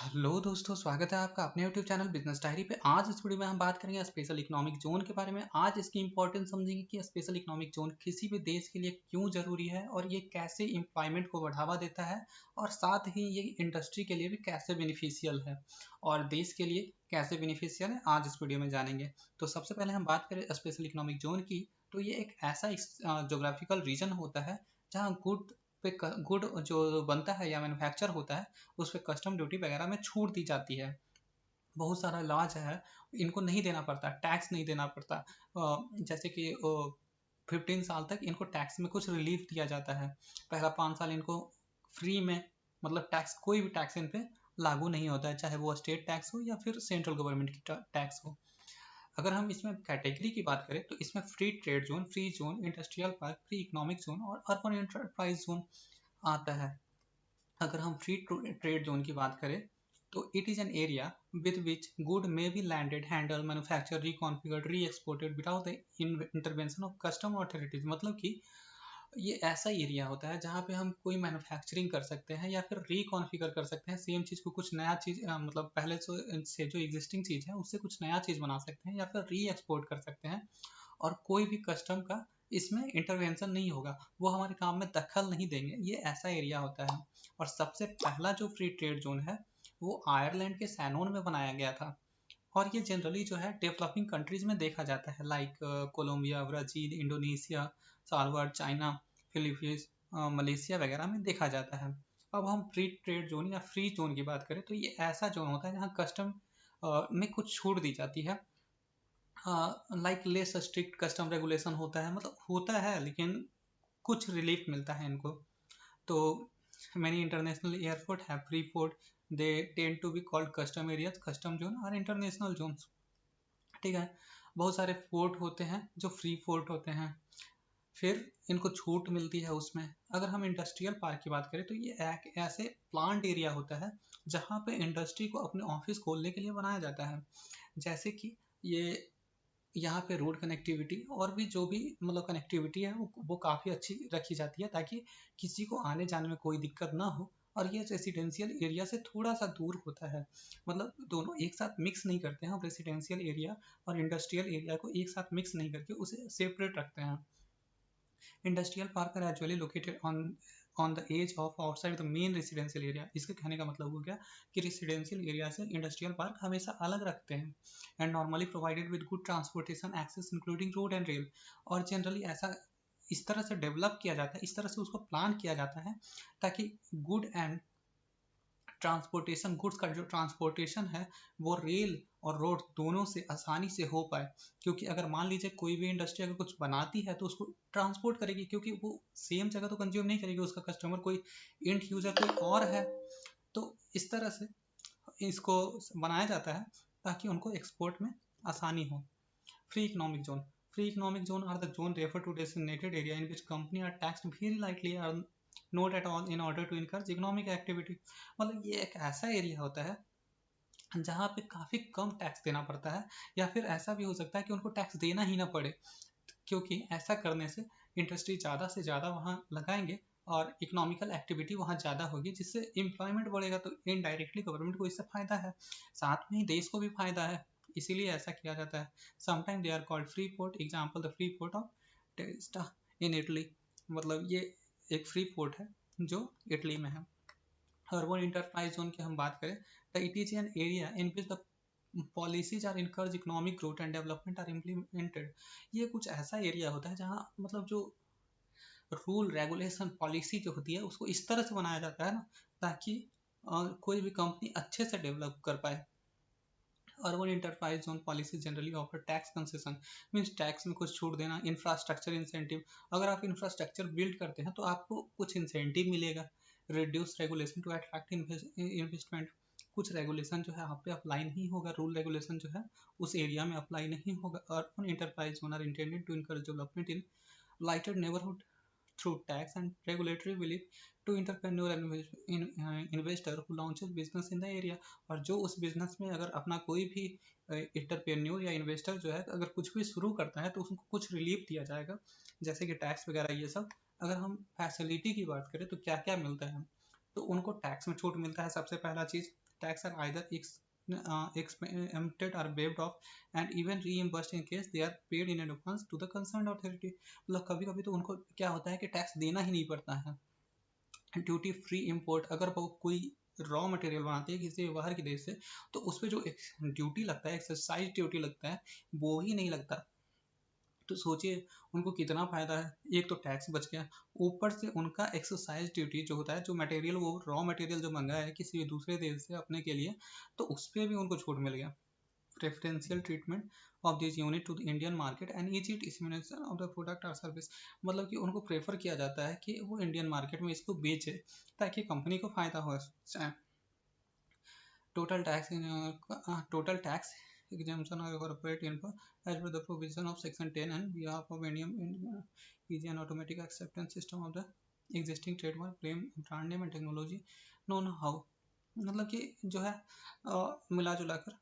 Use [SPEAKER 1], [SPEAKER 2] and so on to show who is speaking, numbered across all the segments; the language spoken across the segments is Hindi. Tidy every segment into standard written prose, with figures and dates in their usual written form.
[SPEAKER 1] हेलो दोस्तों, स्वागत है आपका अपने यूट्यूब चैनल बिजनेस डायरी पे। आज इस वीडियो में हम बात करेंगे स्पेशल इकोनॉमिक जोन के बारे में। आज इसकी इंपॉर्टेंस समझेंगे कि स्पेशल इकोनॉमिक जोन किसी भी देश के लिए क्यों जरूरी है और ये कैसे एम्प्लॉयमेंट को बढ़ावा देता है और साथ ही ये इंडस्ट्री के लिए भी कैसे बेनिफिशियल है और देश के लिए कैसे बेनिफिशियल है, आज इस वीडियो में जानेंगे। तो सबसे पहले हम बात करें स्पेशल इकोनॉमिक जोन की, तो ये एक ऐसा जोग्राफिकल रीजन होता है जहाँ गुड जो बनता है या मैन्युफैक्चर होता है उस पर कस्टम ड्यूटी वगैरह में छूट दी जाती है। बहुत सारा लॉज है, इनको नहीं देना पड़ता, टैक्स नहीं देना पड़ता। जैसे कि 15 साल तक इनको टैक्स में कुछ रिलीफ दिया जाता है। पहला 5 साल इनको फ्री में, मतलब टैक्स, कोई भी टैक्स इन पे लागू नहीं होता है, चाहे वो स्टेट टैक्स हो या फिर सेंट्रल गवर्नमेंट की टैक्स हो। अगर हम इसमें कैटेगरी की बात करें तो इसमें free trade zone, free zone, industrial park, free economic zone और अर्बन एंटरप्राइज जोन आता है। अगर हम फ्री ट्रेड जोन की बात करें तो it is an area with which good may be landed, handle, manufacture, reconfigured, reexported without the intervention of custom authorities. मतलब कि ये ऐसा एरिया होता है जहाँ पे हम कोई मैन्युफैक्चरिंग कर सकते हैं या फिर रिकॉन्फिगर कर सकते हैं सेम चीज़ को, कुछ नया चीज़, मतलब पहले से जो एग्जिस्टिंग चीज़ है उससे कुछ नया चीज़ बना सकते हैं या फिर री एक्सपोर्ट कर सकते हैं और कोई भी कस्टम का इसमें इंटरवेंशन नहीं होगा, वो हमारे काम में दखल नहीं देंगे। ये ऐसा एरिया होता है। और सबसे पहला जो फ्री ट्रेड जोन है वो आयरलैंड के सैनोन में बनाया गया था और ये जनरली जो है डेवलपिंग कंट्रीज में देखा जाता है, like Colombia, Brazil, Indonesia, Salvador, China, Philippines, Malaysia वगैरह में देखा जाता है। अब हम फ्री ट्रेड जोन या फ्री जोन की बात करें तो ये ऐसा जोन होता है जहाँ कस्टम में कुछ छूट दी जाती है। Like less strict custom regulation होता है, मतलब होता है लेकिन कुछ रिलीफ मिलता है इनको। तो many international airport have free port, they tend to be called custom areas, custom zone और international zones। ठीक है, बहुत सारे फोर्ट होते हैं जो फ्री फोर्ट होते हैं, फिर इनको छूट मिलती है उसमें। अगर हम इंडस्ट्रियल पार्क की बात करें तो ये एक ऐसे प्लांट एरिया होता है जहाँ पे इंडस्ट्री को अपने ऑफिस खोलने के लिए बनाया जाता है। जैसे कि ये यहाँ पे रोड कनेक्टिविटी और भी जो भी मतलब कनेक्टिविटी है वो काफ़ी अच्छी रखी जाती है ताकि किसी को आने जाने में कोई दिक्कत ना हो। और ये रेसिडेंशियल एरिया से थोड़ा सा दूर होता है, मतलब दोनों एक साथ मिक्स नहीं करते हैं। हम रेसिडेंशियल एरिया और इंडस्ट्रियल एरिया को एक साथ मिक्स नहीं करके उसे सेपरेट रखते हैं। Industrial park are actually located on the edge of outside the main residential area. इसके कहने का मतलब हो गया कि रेसिडेंशियल एरिया से इंडस्ट्रियल पार्क हमेशा अलग रखते हैं and normally provided with good transportation access including road and rail. और जनरली ऐसा इस तरह से डेवलप किया जाता है, इस तरह से उसको प्लान किया जाता है ताकि गुड एंड ट्रांसपोर्टेशन, गुड्स का जो ट्रांसपोर्टेशन है वो रेल और रोड दोनों से आसानी से हो पाए। क्योंकि अगर मान लीजिए कोई भी इंडस्ट्री अगर कुछ बनाती है तो उसको ट्रांसपोर्ट करेगी, क्योंकि वो सेम जगह तो कंज्यूम नहीं करेगी, उसका कस्टमर कोई एंड यूजर कोई और है। तो इस तरह से इसको बनाया जाता है ताकि उनको एक्सपोर्ट में आसानी हो। Free economic zone, free economic zone are the zone refer to designated area in which company are taxed very lightly और not at all in order to encourage economic activity. मतलब ये एक ऐसा एरिया होता है जहाँ पे काफ़ी कम टैक्स देना पड़ता है, या फिर ऐसा भी हो सकता है कि उनको टैक्स देना ही ना पड़े, क्योंकि ऐसा करने से इंडस्ट्री ज़्यादा से ज़्यादा वहाँ लगाएंगे और इकोनॉमिकल एक्टिविटी वहाँ ज़्यादा होगी, जिससे एम्प्लॉयमेंट बढ़ेगा। तो इनडायरेक्टली गवर्नमेंट को इससे फ़ायदा है, साथ में ही देश को भी फ़ायदा है, इसीलिए ऐसा किया जाता है। Sometime they are called free port, example the free port of Trieste in Italy. मतलब ये एक फ्री पोर्ट है जो इटली में है। अर्बन इंटरप्राइज जोन की हम बात करें तो it is an area in which the policies are encourage economic growth and development are implemented. ये कुछ ऐसा एरिया होता है जहाँ मतलब जो रूल रेगुलेशन पॉलिसी जो होती है उसको इस तरह से बनाया जाता है ना, ताकि कोई भी कंपनी अच्छे से डेवलप कर पाए। Urban enterprise zone policy generally offer tax concession, means tax में कुछ छूट देना। इंफ्रास्ट्रक्चर इंसेंटिव, अगर आप इंफ्रास्ट्रक्चर बिल्ड करते हैं तो आपको कुछ इंसेंटिव मिलेगा। Reduce regulation to attract investment, कुछ रेगुलेशन जो है आप पे अप्लाई नहीं होगा, रूल रेगुलेशन जो है उस एरिया में अप्लाई नहीं होगा। Urban enterprise zone are intended to encourage development in lighted neighbourhood through tax and regulatory relief to entrepreneur and investor who launches business in the area। और जो उस बिजनेस में अगर अपना कोई भी इंटरप्रेन्योर या इन्वेस्टर जो है अगर कुछ भी शुरू करता है तो उसको कुछ रिलीफ दिया जाएगा, जैसे कि टैक्स वगैरह ये सब। अगर हम फैसिलिटी की बात करें तो क्या क्या मिलता है, तो उनको टैक्स में छूट मिलता है, सबसे पहला चीज़। tax are either exempted or waived off and even reimbursed in case they are paid in advance to the concerned authority। मतलब कभी कभी तो उनको क्या होता है कि टैक्स देना ही नहीं पड़ता है। ड्यूटी फ्री इंपोर्ट, अगर वो कोई रॉ मटेरियल बनाते हैं किसी बाहर के देश से, तो उस पर जो ड्यूटी लगता है, एक्सरसाइज ड्यूटी लगता है, वो ही नहीं लगता। तो सोचिए उनको कितना फायदा है, एक तो टैक्स बच गया, ऊपर से उनका एक्सरसाइज ड्यूटी जो होता है, जो मटेरियल वो रॉ मटेरियल जो मंगाया है किसी दूसरे देश से अपने के लिए, तो उस पर भी उनको छूट मिल गया। Preferential treatment of this unit to the Indian market and easy distribution of the product और सर्विस, मतलब कि उनको प्रेफर किया जाता है कि वो इंडियन मार्केट में इसको बेचे ताकि कंपनी को फायदा हो जाए। Total tax exemption of corporate info as per the provision of section 10 and behalf of Indian easy and automatic acceptance system of the existing trademark claim brand name and technology known how, मतलब कि जो है मिला जुला कर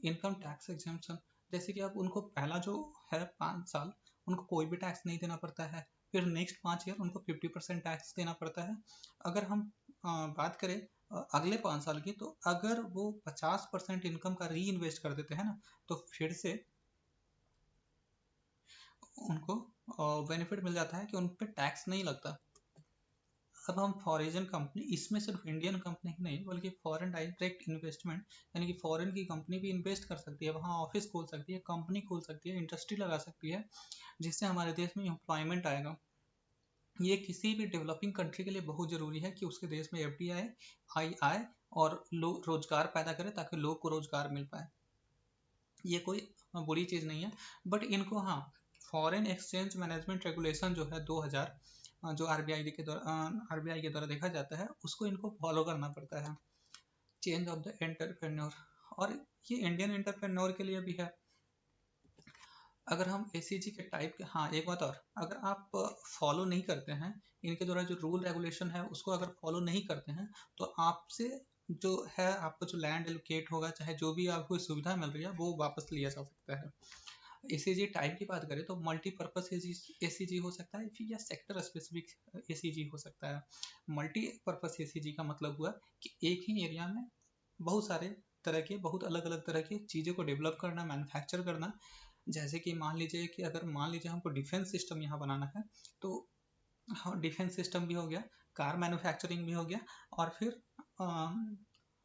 [SPEAKER 1] इनकम टैक्स एग्जेम्पशन, जैसे कि अब उनको पहला जो है 5 साल उनको कोई भी टैक्स नहीं देना पड़ता है, फिर नेक्स्ट 5 ईयर उनको 50% टैक्स देना पड़ता है। अगर हम बात करें अगले 5 साल की, तो अगर वो 50% इनकम का री इन्वेस्ट कर देते हैं ना, तो फिर से उनको बेनिफिट मिल जाता है कि उन पर टैक्स नहीं लगता। अब हम फॉरेन कंपनी, इसमें सिर्फ इंडियन कंपनी ही नहीं बल्कि फॉरेन डायरेक्ट इन्वेस्टमेंट, यानी कि फॉरेन की कंपनी भी इन्वेस्ट कर सकती है, वहाँ ऑफिस खोल सकती है, कंपनी खोल सकती है, इंडस्ट्री लगा सकती है, जिससे हमारे देश में एम्प्लॉयमेंट आएगा। ये किसी भी डेवलपिंग कंट्री के लिए बहुत ज़रूरी है कि उसके देश में FDI आए और लोग रोजगार पैदा करें ताकि लोग को रोजगार मिल पाए। ये कोई बुरी चीज़ नहीं है, बट इनको हाँ फॉरेन एक्सचेंज मैनेजमेंट रेगुलेशन जो है 2000, जो RBI के द्वारा देखा जाता है, उसको इनको फॉलो करना पड़ता है। चेंज ऑफ द एंटरप्रेन्योर, और ये इंडियन एंटरप्रेन्योर के लिए भी है। अगर हम ACG के टाइप के, हाँ एक बात और, अगर आप फॉलो नहीं करते हैं इनके द्वारा जो रूल रेगुलेशन है उसको अगर फॉलो नहीं करते हैं, तो आपसे जो है आपको जो लैंड एलोकेट होगा, चाहे जो भी आपको सुविधा मिल रही है, वो वापस लिया जा सकता है। ACG टाइप की बात करें तो मल्टीपर्पज ACG हो सकता है, फिर या सेक्टर स्पेसिफिक ACG हो सकता है। मल्टीपर्पज ACG का मतलब हुआ कि एक ही एरिया में बहुत सारे तरह के, बहुत अलग अलग तरह की चीज़ों को डेवलप करना, मैन्युफैक्चर करना। जैसे कि मान लीजिए कि अगर मान लीजिए हमको डिफेंस सिस्टम यहाँ बनाना है, तो हाँ डिफेंस सिस्टम भी हो गया, कार मैन्युफैक्चरिंग भी हो गया, और फिर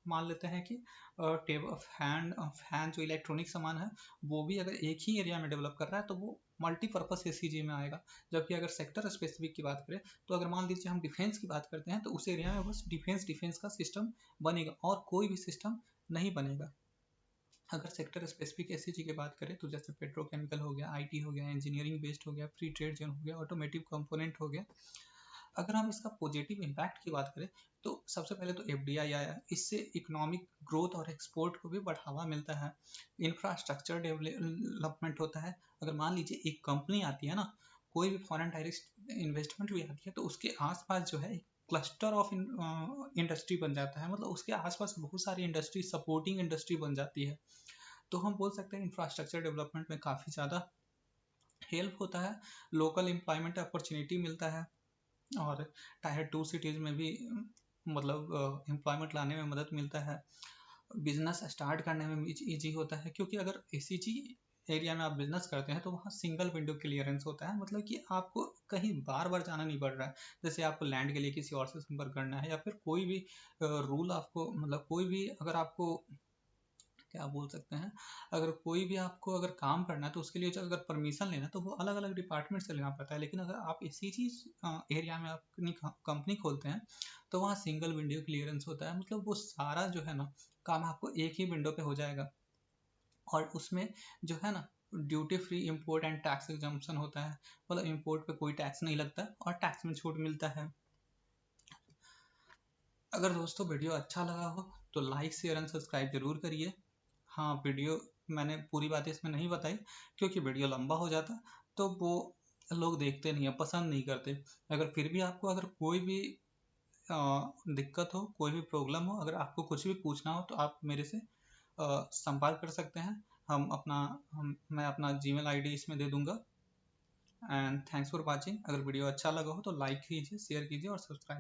[SPEAKER 1] मान लेते हैं कि टेबल फैन जो इलेक्ट्रॉनिक सामान है, वो भी अगर एक ही एरिया में डेवलप कर रहा है तो वो मल्टीपर्पज ACG में आएगा। जबकि अगर सेक्टर स्पेसिफिक की बात करें, तो अगर मान लीजिए हम डिफेंस की बात करते हैं, तो उस एरिया में बस डिफेंस का सिस्टम बनेगा और कोई भी सिस्टम नहीं बनेगा। अगर सेक्टर स्पेसिफिक ACG की बात करें, तो जैसे पेट्रोकेमिकल हो गया, IT हो गया, इंजीनियरिंग बेस्ड हो गया, फ्री ट्रेड जोन हो गया, ऑटोमेटिव कंपोनेंट हो गया। अगर हम इसका पॉजिटिव इम्पैक्ट की बात करें, तो सबसे पहले तो FDI आया, इससे इकोनॉमिक ग्रोथ और एक्सपोर्ट को भी बढ़ावा मिलता है, इंफ्रास्ट्रक्चर डेवलपमेंट होता है। अगर मान लीजिए एक कंपनी आती है ना, कोई भी फॉरेन डायरेक्ट इन्वेस्टमेंट भी आती है, तो उसके आसपास जो है क्लस्टर ऑफ इंडस्ट्री बन जाता है, मतलब उसके आसपास बहुत सारी इंडस्ट्री, सपोर्टिंग इंडस्ट्री बन जाती है। तो हम बोल सकते हैं इंफ्रास्ट्रक्चर डेवलपमेंट में काफ़ी ज़्यादा हेल्प होता है, लोकल एम्प्लॉयमेंट अपॉर्चुनिटी मिलता है, और टायर 2 सिटीज़ में भी मतलब एम्प्लॉयमेंट लाने में मदद मिलता है, बिजनेस स्टार्ट करने में ईजी होता है। क्योंकि अगर ACG एरिया में आप बिजनेस करते हैं तो वहाँ सिंगल विंडो क्लियरेंस होता है, मतलब कि आपको कहीं बार बार जाना नहीं पड़ रहा है। जैसे आपको लैंड के लिए किसी और से संपर्क करना है, या फिर कोई भी रूल आपको, मतलब कोई भी अगर आपको क्या बोल सकते हैं, अगर कोई भी आपको अगर काम करना है तो उसके लिए अगर परमिशन लेना है तो वो अलग अलग डिपार्टमेंट से लेना पड़ता है। लेकिन अगर आप इसी चीज़ एरिया में अपनी कंपनी खोलते हैं, तो वहाँ सिंगल विंडो क्लियरेंस होता है, मतलब वो सारा जो है ना काम आपको एक ही विंडो पे हो जाएगा। और उसमें जो है ना duty free import and tax exemption होता है, मतलब इम्पोर्ट पे कोई टैक्स नहीं लगता और टैक्स में छूट मिलता है। अगर दोस्तों वीडियो अच्छा लगा हो तो लाइक शेयर एंड सब्सक्राइब जरूर करिए। हाँ वीडियो मैंने पूरी बातें इसमें नहीं बताई, क्योंकि वीडियो लंबा हो जाता तो वो लोग देखते नहीं है, पसंद नहीं करते। अगर फिर भी आपको अगर कोई भी दिक्कत हो, कोई भी प्रॉब्लम हो, अगर आपको कुछ भी पूछना हो, तो आप मेरे से संपर्क कर सकते हैं। मैं अपना Gmail ID इसमें दे दूंगा। And thanks for watching. अगर वीडियो अच्छा लगा हो तो लाइक कीजिए, शेयर कीजिए और सब्सक्राइब